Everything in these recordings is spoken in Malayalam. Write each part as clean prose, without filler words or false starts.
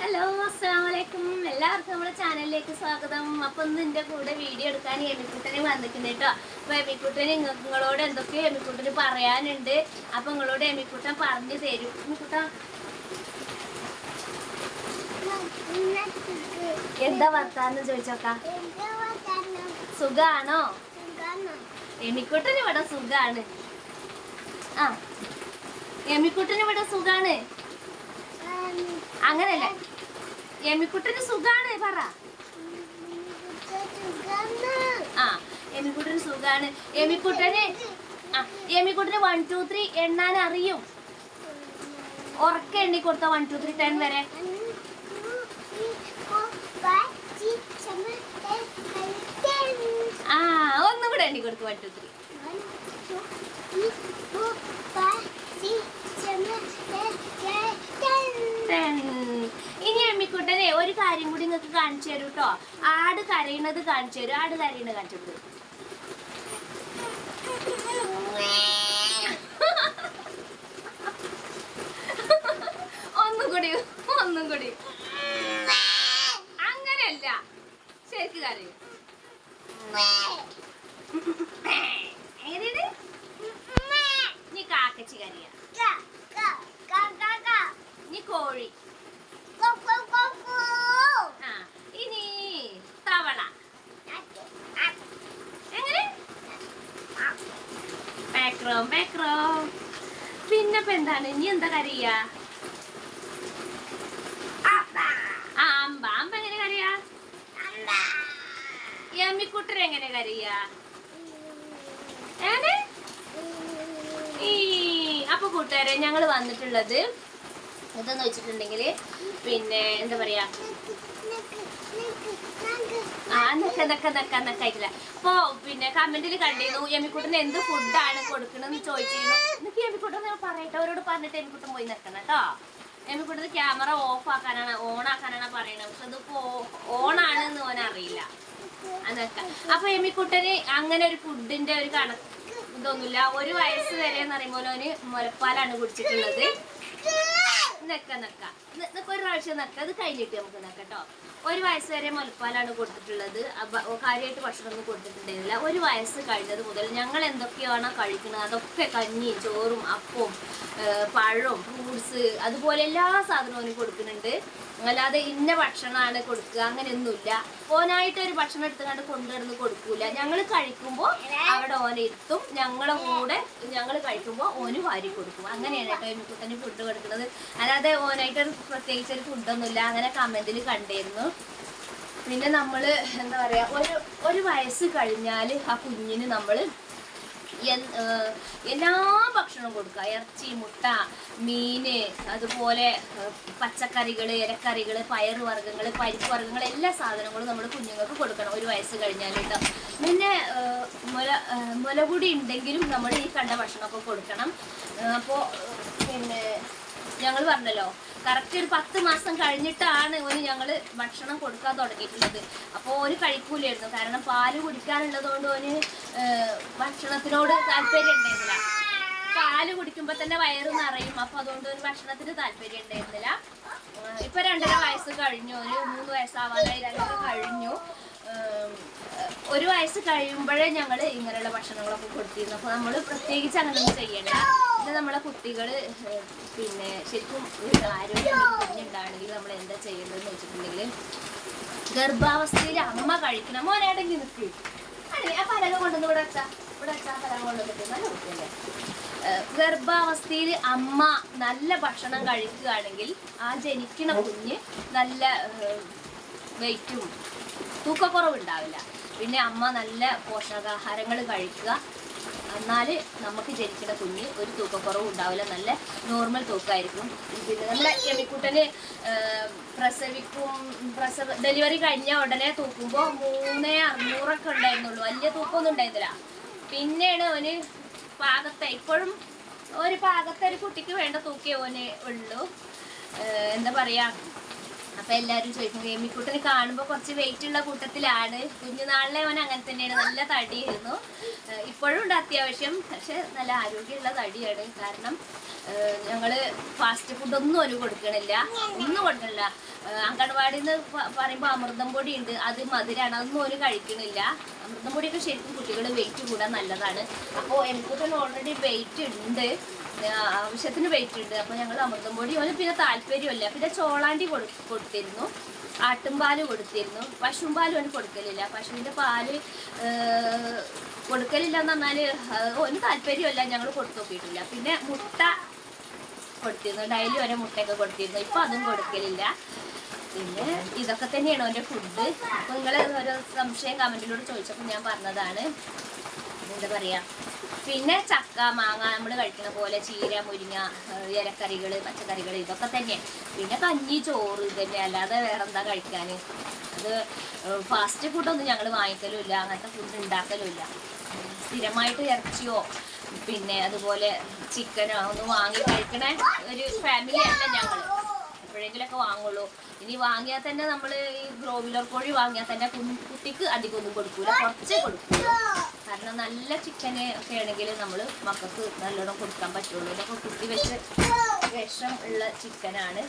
ഹലോ അസ്സലാമലൈക്കും എല്ലാവർക്കും നമ്മുടെ ചാനലിലേക്ക് സ്വാഗതം. അപ്പം ഇന്ന് എൻ്റെ കൂടെ വീഡിയോ എടുക്കാൻ എമിക്കുട്ടനെ വന്നിട്ടുണ്ട് കേട്ടോ. അപ്പോൾ എമിക്കുട്ടന് നിങ്ങളോട് എന്തൊക്കെയോ എമിക്കുട്ടന് പറയാനുണ്ട്. അപ്പം നിങ്ങളോട് എമിക്കുട്ടൻ പറഞ്ഞു തരും. എമിക്കുട്ട എന്താ വർത്താനം ചോദിച്ചോക്കാം. സുഖാണോ? എമിക്കുട്ടന് ഇവിടെ സുഖാണ്. ആ എമിക്കുട്ടന് ഇവിടെ സുഖാണ്. അങ്ങനല്ലേ, എമിക്കുട്ടന് സുഖാണ് പറ. ആ എമിക്കുട്ടന് സുഖാണ്. എമിക്കുട്ടന് 1 2 3 എണ്ണാൻ അറിയും. ഉറക്കെ എണ്ണി കൊടുത്ത 1 2 3 10 വരെ. ആ ഒന്നും കൂടെ എണ്ണി കൊടുത്തു 1 2 3. ഇനി എമ്മിക്കുട്ടനെ ഒരു കാര്യം കൂടി നിങ്ങൾക്ക് കാണിച്ചു തരൂ കേട്ടോ. ആട് കരയണത് കാണിച്ചു തരും. ആട് കരയണത് കാണിച്ചു തരും. ഒന്നും കൂടി അങ്ങനെയല്ല, ശരിക്ക് കരയും. എങ്ങനെയാണ് നീ കാക്കച്ചി കരയ, നീ കോഴി, ഇനി തവള. എങ്ങനെ പേക്രോ പേക്രോ. പിന്നപ്പോ എന്താണ് ഇനി എന്താ കരയ? അമ്പ. അമ്പ എങ്ങനെ കരയ? എമ്മിക്കുട്ടർ എങ്ങനെ കരയ? അപ്പൊ കൂട്ടുകാരെ, ഞങ്ങൾ വന്നിട്ടുള്ളത് എന്താന്ന് വെച്ചിട്ടുണ്ടെങ്കിൽ പിന്നെ എന്താ പറയാ, നക്കായിട്ടില്ല. അപ്പൊ പിന്നെ കമന്റിൽ കണ്ടിരുന്നു എമ്മിക്കുട്ടന് എന്ത് ഫുഡാണ് കൊടുക്കണമെന്ന് ചോദിച്ചിരുന്നു. എനിക്ക് എമ്മിക്കുട്ടൻ പറയട്ടെ, അവരോട് പറഞ്ഞിട്ട് എമ്മിക്കുട്ടൻ പോയി നിൽക്കണം കേട്ടോ. എമ്മിക്കുട്ടന് ക്യാമറ ഓഫ് ആക്കാനാണ് ഓൺ ആക്കാനാണ് പറയണത്. പക്ഷെ അതിപ്പോ ഓണാണെന്ന് ഓൻ അറിയില്ല അതൊക്കെ. അപ്പൊ എമ്മിക്കുട്ടന് അങ്ങനെ ഒരു ഫുഡിന്റെ ഒരു കണക്ക് ഇതൊന്നുമില്ല. 1 വയസ്സ് വരെ എന്ന് പറയുമ്പോൾ ഓന് മുലപ്പാലാണ് കുടിച്ചിട്ടുള്ളത്. ഒരു പ്രാവശ്യം അത് കഴിഞ്ഞിട്ട് നമുക്ക് കേട്ടോ. 1 വയസ്സ് വരെ മുലപ്പാലാണ് കൊടുത്തിട്ടുള്ളത്. കാര്യമായിട്ട് ഭക്ഷണമൊന്നും കൊടുത്തിട്ടുണ്ടായിരുന്നില്ല. 1 വയസ്സ് കഴിഞ്ഞത് മുതൽ ഞങ്ങൾ എന്തൊക്കെയാണോ കഴിക്കുന്നത് അതൊക്കെ കഞ്ഞിയും ചോറും അപ്പവും പഴവും ഫ്രൂട്ട്സ് അതുപോലെ എല്ലാ സാധനവും കൊടുക്കുന്നുണ്ട്. അല്ലാതെ ഇന്ന ഭക്ഷണമാണ് കൊടുക്കുക അങ്ങനെയൊന്നുമില്ല. ഓനായിട്ടൊരു ഭക്ഷണം എടുത്തുകൊണ്ട് കൊണ്ടുവരുന്ന് കൊടുക്കൂല. ഞങ്ങൾ കഴിക്കുമ്പോൾ അവിടെ ഓനെത്തും, ഞങ്ങളെ കൂടെ ഞങ്ങൾ കഴിക്കുമ്പോൾ ഓന് വാരി കൊടുക്കും. അങ്ങനെയാണ് കേട്ടോ എമ്മിക്കുട്ടന് ഫുഡ് കൊടുക്കുന്നത്. അല്ലാതെ ഓനായിട്ടൊരു പ്രത്യേകിച്ചൊരു ഫുഡൊന്നുമില്ല. അങ്ങനെ കമന്റിൽ കണ്ടിരുന്നു. പിന്നെ നമ്മൾ എന്താ പറയുക, ഒരു വയസ്സ് കഴിഞ്ഞാൽ ആ കുഞ്ഞിന് നമ്മൾ എല്ലാ ഭക്ഷണവും കൊടുക്കുക. ഇറച്ചി, മുട്ട, മീന്, അതുപോലെ പച്ചക്കറികൾ, ഇലക്കറികൾ, പയറ് വർഗ്ഗങ്ങൾ, പരിപ്പ് വർഗ്ഗങ്ങൾ, എല്ലാ സാധനങ്ങളും നമ്മൾ കുഞ്ഞുങ്ങൾക്ക് കൊടുക്കണം 1 വയസ്സ് കഴിഞ്ഞാൽ കേട്ടോ. പിന്നെ മുലകുടി ഉണ്ടെങ്കിലും നമ്മൾ ഈ കണ്ട ഭക്ഷണമൊക്കെ കൊടുക്കണം. അപ്പോൾ പിന്നെ ഞങ്ങൾ പറഞ്ഞല്ലോ, കറക്റ്റ് ഒരു 10 മാസം കഴിഞ്ഞിട്ടാണ് ഓന് ഞങ്ങൾ ഭക്ഷണം കൊടുക്കാൻ തുടങ്ങിയിട്ടുള്ളത്. അപ്പോൾ ഓന് കഴിക്കൂലായിരുന്നു. കാരണം പാല് കുടിക്കാനുള്ളത് കൊണ്ട് ഓന് ഭക്ഷണത്തിനോട് താല്പര്യം ഉണ്ടായിരുന്നില്ല. പാല് കുടിക്കുമ്പോൾ തന്നെ വയറ് നിറയും. അപ്പോൾ അതുകൊണ്ട് ഒരു ഭക്ഷണത്തിന് താല്പര്യം ഉണ്ടായിരുന്നില്ല. ഇപ്പൊ 2.5 വയസ്സ് കഴിഞ്ഞു. ഒരു 3 വയസ്സാവാനായി 2 കഴിഞ്ഞു. 1 വയസ്സ് കഴിയുമ്പോഴേ ഞങ്ങൾ ഇങ്ങനെയുള്ള ഭക്ഷണങ്ങളൊക്കെ കൊടുത്തിരുന്നു. അപ്പോൾ നമ്മൾ പ്രത്യേകിച്ച് അങ്ങനെയൊന്നും ചെയ്യണ്ട. പിന്നെ നമ്മളെ കുട്ടികൾ പിന്നെ ശരിക്കും ആരോഗ്യം കുഞ്ഞുണ്ടാണെങ്കിൽ നമ്മൾ എന്താ ചെയ്യേണ്ടതെന്ന് വെച്ചിട്ടുണ്ടെങ്കിൽ, ഗർഭാവസ്ഥയിൽ അമ്മ കഴിക്കണം. മോനേടെങ്കിൽ നിൽക്ക്. ആ പലക കൊണ്ടുവന്ന് ഇവിടെ വെച്ചാൽ പലക കൊണ്ടുവന്നിട്ട് നല്ല കുട്ടിയല്ലേ. ഗർഭാവസ്ഥയിൽ അമ്മ നല്ല ഭക്ഷണം കഴിക്കുകയാണെങ്കിൽ ആ ജനിക്കണ കുഞ്ഞ് നല്ല വെയിറ്റും തൂക്കക്കുറവുണ്ടാവില്ല. പിന്നെ അമ്മ നല്ല പോഷകാഹാരങ്ങൾ കഴിക്കുക, എന്നാൽ നമുക്ക് ജനിക്കുന്ന കുഞ്ഞ് ഒരു തൂക്കക്കുറവും ഉണ്ടാവില്ല. നല്ല നോർമൽ തൂക്കമായിരിക്കും. പിന്നെ നമ്മുടെ എമ്മിക്കുട്ടന് ഡെലിവറി കഴിഞ്ഞ ഉടനെ തൂക്കുമ്പോൾ 3600 ഉണ്ടായിരുന്നുള്ളൂ. വലിയ തൂക്കമൊന്നും ഉണ്ടായിരുന്നില്ല. പിന്നെയാണ് ഓന് ഇപ്പോഴും ഒരു കുട്ടിക്ക് വേണ്ട തൂക്കേ ഓന് ഉള്ളൂ. എന്താ പറയുക, അപ്പൊ എല്ലാരും ചോദിക്കും എമ്മിക്കുട്ടനെ കാണുമ്പോൾ കുറച്ച് വെയിറ്റ് ഉള്ള കൂട്ടത്തിലാണ്. കുഞ്ഞുനാളിലെ അവൻ അങ്ങനെ തന്നെയാണ്, നല്ല തടിയായിരുന്നു. ഇപ്പോഴും ഉണ്ട് അത്യാവശ്യം, പക്ഷെ നല്ല ആരോഗ്യമുള്ള തടിയാണ്. കാരണം ഞങ്ങള് ഫാസ്റ്റ് ഫുഡ് ഒന്നും ഒരു കൊടുക്കണില്ല, ഒന്നും കൊടുക്കണില്ല. അങ്കണവാടിയിൽ നിന്ന് പറയുമ്പോൾ അമൃതം പൊടി ഉണ്ട്, അത് മധുരമാണ്, അതൊന്നും ഒരു കഴിക്കണില്ല. അമൃതം പൊടിയൊക്കെ ശരിക്കും കുട്ടികൾ വെയിറ്റ് കൂടാൻ നല്ലതാണ്. അപ്പോൾ എനിക്കൊക്കെ ഓൾറെഡി വെയിറ്റ് ഉണ്ട്, ആവശ്യത്തിന് വെയിറ്റ് ഉണ്ട്. അപ്പോൾ ഞങ്ങൾ അമൃതം പൊടി ഓന് പിന്നെ താല്പര്യമല്ല. പിന്നെ ചോളാണ്ടി കൊടുത്തിരുന്നു, ആട്ടുംപാല് കൊടുത്തിരുന്നു. പശുമ്പാലും ഓന് കൊടുക്കലില്ല, പശുവിൻ്റെ പാല് കൊടുക്കലില്ല എന്ന് പറഞ്ഞാൽ ഓന് താല്പര്യമല്ല, ഞങ്ങൾ കൊടുത്തു നോക്കിയിട്ടില്ല. പിന്നെ മുട്ട കൊടുത്തിരുന്നു, ഡെയിലി ഓരോ മുട്ടയൊക്കെ കൊടുത്തിരുന്നു. ഇപ്പം അതും കൊടുക്കലില്ല. പിന്നെ ഇതൊക്കെ തന്നെയാണ് ഓൻ്റെ ഫുഡ്. അപ്പോൾ നിങ്ങൾ ഓരോ സംശയം കമൻറ്റിലൂടെ ചോദിച്ചപ്പോൾ ഞാൻ പറഞ്ഞതാണ്. എന്താ പറയുക, പിന്നെ ചക്ക മാങ്ങ നമ്മൾ കഴിക്കുന്ന പോലെ ചീര മുരിങ്ങ ഇലക്കറികൾ പച്ചക്കറികൾ ഇതൊക്കെ തന്നെ. പിന്നെ കഞ്ഞി ചോറ് ഇതന്നെ, അല്ലാതെ വേറെ എന്താ കഴിക്കാൻ. അത് ഫാസ്റ്റ് ഫുഡൊന്നും ഞങ്ങൾ വാങ്ങിക്കലുമില്ല, അങ്ങനത്തെ ഫുഡ് ഉണ്ടാക്കലുമില്ല. സ്ഥിരമായിട്ട് ഇറച്ചിയോ പിന്നെ അതുപോലെ ചിക്കനോ ഒന്നും വാങ്ങി കഴിക്കണ ഒരു ഫാമിലി അല്ല ഞങ്ങൾ. എപ്പോഴെങ്കിലൊക്കെ വാങ്ങുള്ളൂ. ഇനി വാങ്ങിയാൽ തന്നെ നമ്മൾ ഈ ബ്രോയിലർ കോഴി വാങ്ങിയാൽ തന്നെ കുട്ടിക്ക് അധികം ഒന്നും കൊടുക്കൂല, കുറച്ചേ കൊടുക്കുള്ളൂ. കാരണം നല്ല ചിക്കന് ഒക്കെ ആണെങ്കിൽ നമ്മൾ മക്കൾക്ക് നല്ലോണം കൊടുക്കാൻ പറ്റുള്ളൂ. ഇതൊക്കെ കുത്തി വെച്ച് വിഷം ഉള്ള ചിക്കനാണ്.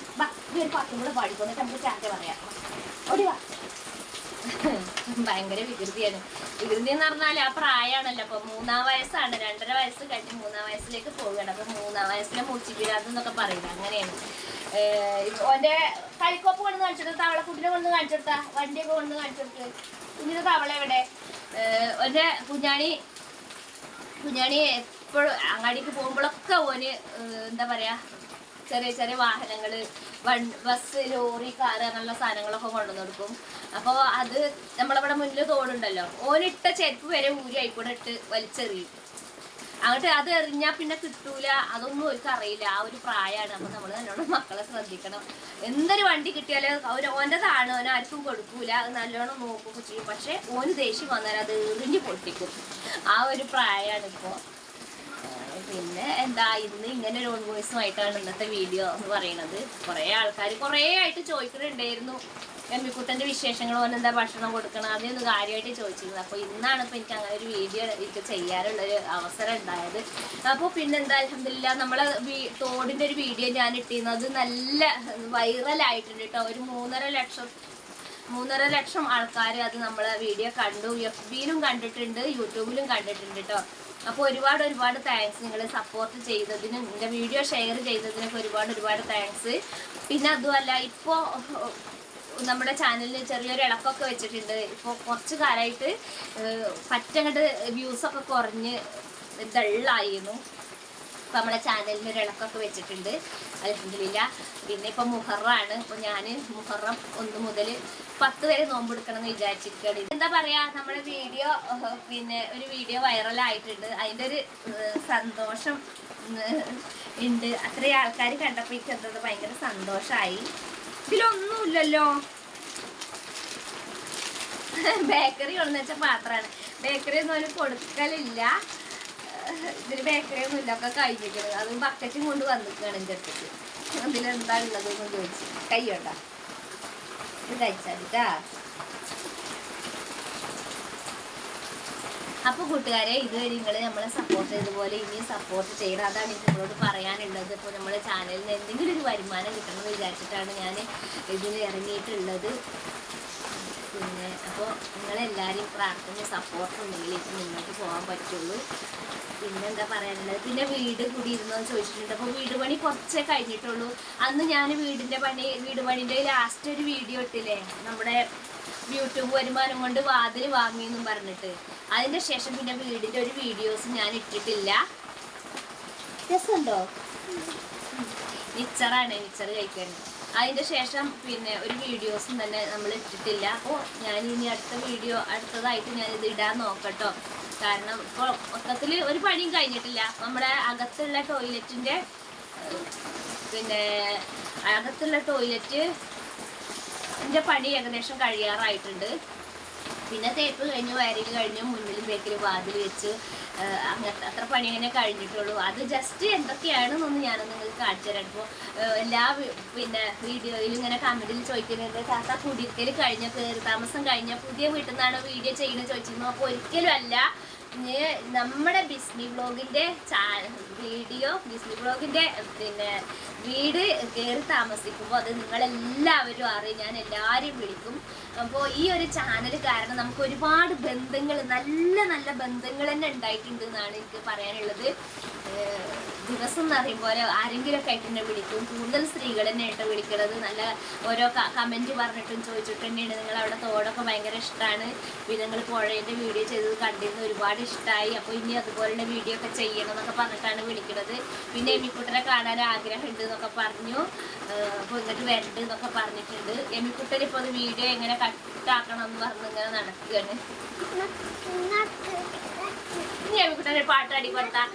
ഒരു പത്തും കൂടെ പാടിക്കൊന്നിട്ട് നമുക്ക് ചാറ്റ പറയാം. ഓടിവാ. ഭയങ്കര വികൃതിയാണ്. വികൃതി എന്ന് പറഞ്ഞാൽ ആ പ്രായമാണല്ലോ. അപ്പൊ 3-ാം വയസ്സാണ്, 2.5 വയസ്സ് കഴിഞ്ഞ് 3-ാം വയസ്സിലേക്ക് പോവുകയാണ്. അപ്പൊ 3-ാം വയസ്സിലെ മൂച്ചിപ്പിരാതെന്നൊക്കെ പറയുന്നത് അങ്ങനെയാണ്. ഓന്റെ കളിക്കോപ്പ് കൊണ്ട് കാണിച്ചെടുത്ത, തവളക്കുട്ടിനെ കൊണ്ട് കാണിച്ചെടുത്ത, വണ്ടിയൊക്കെ കൊണ്ട് കാണിച്ചെടുത്ത്. കുഞ്ഞിന്റെ തവള എവിടെ? ഓന്റെ കുഞ്ഞാണി എപ്പോഴും അങ്ങാടിക്ക് പോകുമ്പോഴൊക്കെ ഓന് എന്താ പറയാ ചെറിയ ചെറിയ വാഹനങ്ങള് ബസ് ലോറി കാറ് അങ്ങനെയുള്ള സാധനങ്ങളൊക്കെ കൊണ്ടുവന്ന് കൊടുക്കും. അപ്പോൾ അത് നമ്മളവിടെ മുന്നിൽ തോടുണ്ടല്ലോ, ഓനിട്ട ചെരുപ്പ് വരെ ഊരി ആയിക്കൂടെ ഇട്ട് വലിച്ചെറിയും. അങ്ങോട്ട് അത് എറിഞ്ഞാൽ പിന്നെ കിട്ടൂല, അതൊന്നും അവർക്ക് അറിയില്ല. ആ ഒരു പ്രായമാണ്. അപ്പോൾ നമ്മൾ നല്ലോണം മക്കളെ ശ്രദ്ധിക്കണം. എന്തൊരു വണ്ടി കിട്ടിയാലും ഓൻ്റെതാണ്, ഓൻ ആർക്കും കൊടുക്കൂല, അത് നല്ലോണം നോക്കുകയൊക്കെ ചെയ്യും. പക്ഷെ ഓന് ദേഷ്യം വന്നാൽ അത് എറിഞ്ഞ് പൊട്ടിക്കും. ആ ഒരു പ്രായമാണ് ഇപ്പോൾ. പിന്നെ എന്താ, ഇന്ന് ഇങ്ങനെ ഒരു ഓൺ വോയിസുമായിട്ടാണ് ഇന്നത്തെ വീഡിയോ എന്ന് പറയുന്നത്. കുറേ ആൾക്കാർ കുറേ ആയിട്ട് ചോദിക്കുന്നുണ്ടായിരുന്നു എമ്മിക്കുട്ടൻ്റെ വിശേഷങ്ങൾ, ഓൻ എന്താ ഭക്ഷണം കൊടുക്കണം, അതൊന്ന് കാര്യമായിട്ട് ചോദിച്ചിരുന്നത്. അപ്പോൾ ഇന്നാണ് ഇപ്പോൾ എനിക്ക് അങ്ങനെ ഒരു വീഡിയോ എനിക്ക് ചെയ്യാനുള്ളൊരു അവസരം ഉണ്ടായത്. അപ്പോൾ പിന്നെന്താ അൽഹംദുലില്ലാ നമ്മളെ തോടിൻ്റെ ഒരു വീഡിയോ ഞാൻ ഇട്ടിരുന്നത് നല്ല വൈറലായിട്ടുണ്ട് കേട്ടോ. ഒരു 3.5 ലക്ഷം ആൾക്കാർ അത് നമ്മളെ വീഡിയോ കണ്ടു. FB-യിലും കണ്ടിട്ടുണ്ട്, യൂട്യൂബിലും കണ്ടിട്ടുണ്ട് കേട്ടോ. അപ്പോൾ ഒരുപാട് താങ്ക്സ്. നിങ്ങൾ സപ്പോർട്ട് ചെയ്തതിനും എൻ്റെ വീഡിയോ ഷെയർ ചെയ്തതിനൊക്കെ ഒരുപാട് താങ്ക്സ്. പിന്നെ അതുമല്ല, ഇപ്പോൾ നമ്മുടെ ചാനലിൽ ചെറിയൊരു ഇളക്കമൊക്കെ വെച്ചിട്ടുണ്ട്. ഇപ്പോൾ കുറച്ച് കാലമായിട്ട് പറ്റങ്ങട്ട് വ്യൂസൊക്കെ കുറഞ്ഞ് ഡള്ളായിരുന്നു. ഇപ്പം നമ്മുടെ ചാനലിന് ഒരു ഇളക്കമൊക്കെ വെച്ചിട്ടുണ്ട് അൽഹംദുലില്ലാ. പിന്നെ ഇപ്പം മുഹറമാണ്. അപ്പോൾ ഞാൻ മുഹറം 1 മുതൽ 10 വരെ നോമ്പെടുക്കണം എന്ന് വിചാരിച്ചിരിക്കുകയാണ്. എന്താ പറയുക, നമ്മുടെ വീഡിയോ പിന്നെ ഒരു വീഡിയോ വൈറലായിട്ടുണ്ട്. അതിൻ്റെ ഒരു സന്തോഷം ഉണ്ട്. അത്രയും ആൾക്കാർ കണ്ടപ്പോൾ എനിക്ക് എന്തത് ഭയങ്കര സന്തോഷമായി. ഇതിലൊന്നുമില്ലല്ലോ, ബേക്കറി കൊണ്ടെന്ന് വെച്ചാൽ പാത്രമാണ്. ബേക്കറി ഒന്നും അവന് കൊടുക്കലില്ല. ഇതിൽ ബേക്കറി ഒന്നും ഇല്ല, ഒക്കെ കഴിഞ്ഞിരിക്കുന്നത്. അത് ബക്കറ്റും കൊണ്ട് വന്നിരിക്കുകയാണ് എൻ്റെ അടുത്തേക്ക്. അതിലെന്താ ഉള്ളതെന്ന് ചോദിച്ചു. കൈയ്യോട്ടാ, ഇത് കഴിച്ചാലിട്ടാ. അപ്പോൾ കൂട്ടുകാരെ, ഇതുവരെ നിങ്ങൾ നമ്മളെ സപ്പോർട്ട് ചെയ്തതുപോലെ ഇനിയും സപ്പോർട്ട് ചെയ്യണം. അതാണ് എനിക്ക് നിങ്ങളോട് പറയാനുള്ളത്. ഇപ്പോൾ നമ്മുടെ ചാനലിന് എന്തെങ്കിലും ഒരു വരുമാനം കിട്ടണമെന്ന് വിചാരിച്ചിട്ടാണ് ഞാൻ ഇതിൽ ഇറങ്ങിയിട്ടുള്ളത്. പിന്നെ അപ്പോൾ നിങ്ങളെല്ലാവരും പ്രാർത്ഥന സപ്പോർട്ട് ഉണ്ടെങ്കിൽ എനിക്ക് മുന്നോട്ട് പോകാൻ പറ്റുള്ളൂ. പിന്നെന്താ പറയാനുള്ളത്, പിന്നെ വീട് കൂടിയിരുന്നോ ചോദിച്ചിട്ടുണ്ട്. അപ്പോൾ വീട് പണി കുറച്ചേ കഴിഞ്ഞിട്ടുള്ളൂ. അന്ന് ഞാൻ വീട് പണിൻ്റെ ലാസ്റ്റ് ഒരു വീഡിയോ ഇട്ടില്ലേ, നമ്മുടെ യൂട്യൂബ് വരുമാനം കൊണ്ട് വാതിൽ വാങ്ങിയെന്നും പറഞ്ഞിട്ട്. അതിൻ്റെ ശേഷം പിന്നെ വീടിൻ്റെ ഒരു വീഡിയോസ് ഞാൻ ഇട്ടിട്ടില്ല. രസമുണ്ടോ? മിച്ചറാണ്, മിച്ചർ കഴിക്കുന്നത്. അതിൻ്റെ ശേഷം പിന്നെ ഒരു വീഡിയോസും തന്നെ നമ്മൾ ഇട്ടിട്ടില്ല. അപ്പോൾ ഞാൻ ഇനി അടുത്തതായിട്ട് ഞാനിത് ഇടാൻ നോക്കട്ടോ. കാരണം ഇപ്പോൾ മൊത്തത്തിൽ ഒരു പണിയും കഴിഞ്ഞിട്ടില്ല. നമ്മുടെ അകത്തുള്ള ടോയ്ലറ്റിൻ്റെ പണി ഏകദേശം കഴിയാറായിട്ടുണ്ട്. പിന്നെ തേപ്പ് കഴിഞ്ഞു, വയറിങ് കഴിഞ്ഞു, മുന്നിലും ബേക്കിൽ വാതിൽ വെച്ച് അങ്ങനത്തെ അത്ര പണി അങ്ങനെ കഴിഞ്ഞിട്ടുള്ളൂ. അത് ജസ്റ്റ് എന്തൊക്കെയാണെന്നൊന്ന് ഞാനൊന്ന് നിങ്ങൾക്ക് കാണിച്ചു തരാം. ഇപ്പോൾ എല്ലാ പിന്നെ വീഡിയോയിലും ഇങ്ങനെ കമന്റിൽ ചോദിക്കുന്നത് താത്ത കുടിക്കൽ കഴിഞ്ഞ കയറി താമസം കഴിഞ്ഞ പുതിയ വീട്ടിൽ നിന്നാണ് വീഡിയോ ചെയ്യുന്നത് ചോദിച്ചിരുന്നു. അപ്പോൾ ഒരിക്കലും അല്ല, നമ്മുടെ ബിസ്മി ബ്ലോഗിൻ്റെ വീഡിയോ ബിസ്മി ബ്ലോഗിൻ്റെ പിന്നെ വീട് കയറി താമസിക്കുമ്പോൾ അത് നിങ്ങളെല്ലാവരും അറിയും, ഞാൻ എല്ലാവരെയും വിളിക്കും. അപ്പോൾ ഈ ഒരു ചാനൽ കാരണം നമുക്ക് ഒരുപാട് ബന്ധങ്ങൾ, നല്ല നല്ല ബന്ധങ്ങൾ തന്നെ ഉണ്ടായിട്ടുണ്ട് എന്നാണ് എനിക്ക് പറയാനുള്ളത്. ദിവസം എന്ന് പറയുമ്പോൾ ആരെങ്കിലുമൊക്കെ ആയിട്ട് തന്നെ വിളിക്കും. കൂടുതൽ സ്ത്രീകൾ തന്നെ ആയിട്ട് വിളിക്കുന്നത്. നല്ല ഓരോ കമൻറ്റ് പറഞ്ഞിട്ടും ചോദിച്ചിട്ട് തന്നെയാണ് നിങ്ങൾ അവിടെ തോടൊക്കെ ഭയങ്കര ഇഷ്ടമാണ്, പിന്നെ നിങ്ങൾ പുഴേൻ്റെ വീഡിയോ ചെയ്തത് കണ്ടിരുന്നു, ഒരുപാട് ഇഷ്ടമായി, അപ്പോൾ ഇനി അതുപോലുള്ള വീഡിയോ ഒക്കെ ചെയ്യണം എന്നൊക്കെ പറഞ്ഞിട്ടാണ് വിളിക്കുന്നത്. പിന്നെ എമ്മിക്കുട്ടനെ കാണാൻ ആഗ്രഹമുണ്ട് എന്നൊക്കെ പറഞ്ഞു. അപ്പോൾ ഇങ്ങോട്ട് വരണ്ട് എന്നൊക്കെ പറഞ്ഞിട്ടുണ്ട്. എമ്മിക്കുട്ടൻ ഇപ്പോൾ അത് വീഡിയോ എങ്ങനെ കട്ടാക്കണം എന്ന് പറഞ്ഞ് ഇങ്ങനെ നടക്കുകയാണ്. ഇനി എമ്മിക്കുട്ടനെ പാട്ടാടി കൊടുത്താ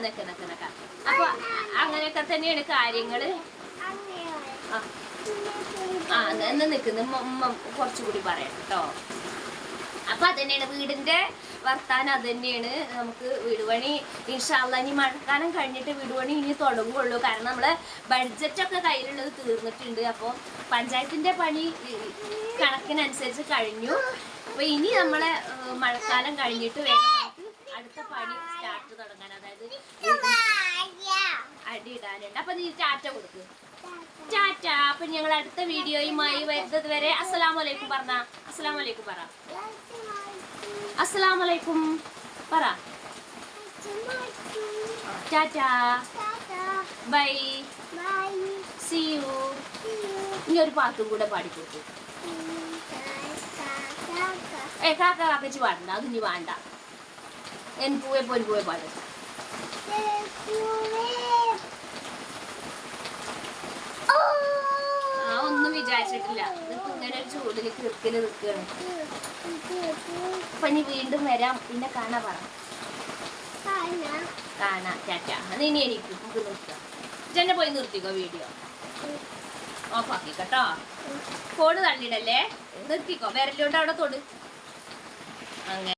നക്ക. അപ്പൊ അങ്ങനെയൊക്കെ തന്നെയാണ് കാര്യങ്ങള്. എന്നാ നിൽക്കുന്നു കുറച്ചുകൂടി പറയാം കേട്ടോ. അപ്പൊ അതന്നെയാണ് വീടിന്റെ വർത്താനം. അത് തന്നെയാണ്. നമുക്ക് വീട് പണി ഇൻഷാ അല്ലാഹ് ഇനി മഴക്കാലം കഴിഞ്ഞിട്ട് വീട് പണി ഇനി തുടങ്ങുള്ളൂ. കാരണം നമ്മളെ ബഡ്ജറ്റൊക്കെ കയ്യിലുള്ളത് തീർന്നിട്ടുണ്ട്. അപ്പോൾ പഞ്ചായത്തിന്റെ പണി കണക്കിനനുസരിച്ച് കഴിഞ്ഞു. അപ്പൊ ഇനി നമ്മളെ മഴക്കാലം കഴിഞ്ഞിട്ട് വേണം നമുക്ക് അടുത്ത പണി സ്റ്റാർട്ട് തുടങ്ങാൻ. അതായത് അടി ഇടാനുണ്ട്. അപ്പൊ നീ ടാറ്റ കൊടുക്ക്. ടാറ്റ. അപ്പൊ ഞങ്ങൾ അടുത്ത വീഡിയോയുമായി വരുന്നത് വരെ അസ്സലാമലൈക്കും പറഞ്ഞ. അസ്സലാമലൈക്കും പറ. അസ്സലാമലൈക്കും പറ. ടാറ്റ. ബൈ. See you. ഇനി ഒരു പാട്ടും കൂടെ പാടിക്കൊടുത്തു. കാക്ക കാക്കച്ച് പാടണ്ട, അത് ഇനി വേണ്ട. പൂവെ പോയി പൂവെ പാടും. ഒന്നും വിചാരിച്ചിട്ടില്ല. ഇതിപ്പോ ഇങ്ങനെ ഒരു ചൂടില് കിർക്കില് നിൽക്കുകയാണ്. അപ്പൊ ഇനി വീണ്ടും വരാം. പിന്നെ കാണാ പറ. കാണാ. ടാറ്റ. അത് ഇനി എനിക്ക് നമുക്ക് നിർത്താം. തന്നെ പോയി നിർത്തിക്കോ. വീഡിയോ ഓഫ് ആക്കി കേട്ടോ. ഫോണ് തള്ളിയിടല്ലേ. നിർത്തിക്കോ. വിരലോണ്ട് അവിടെ തൊട്. അങ്ങനെ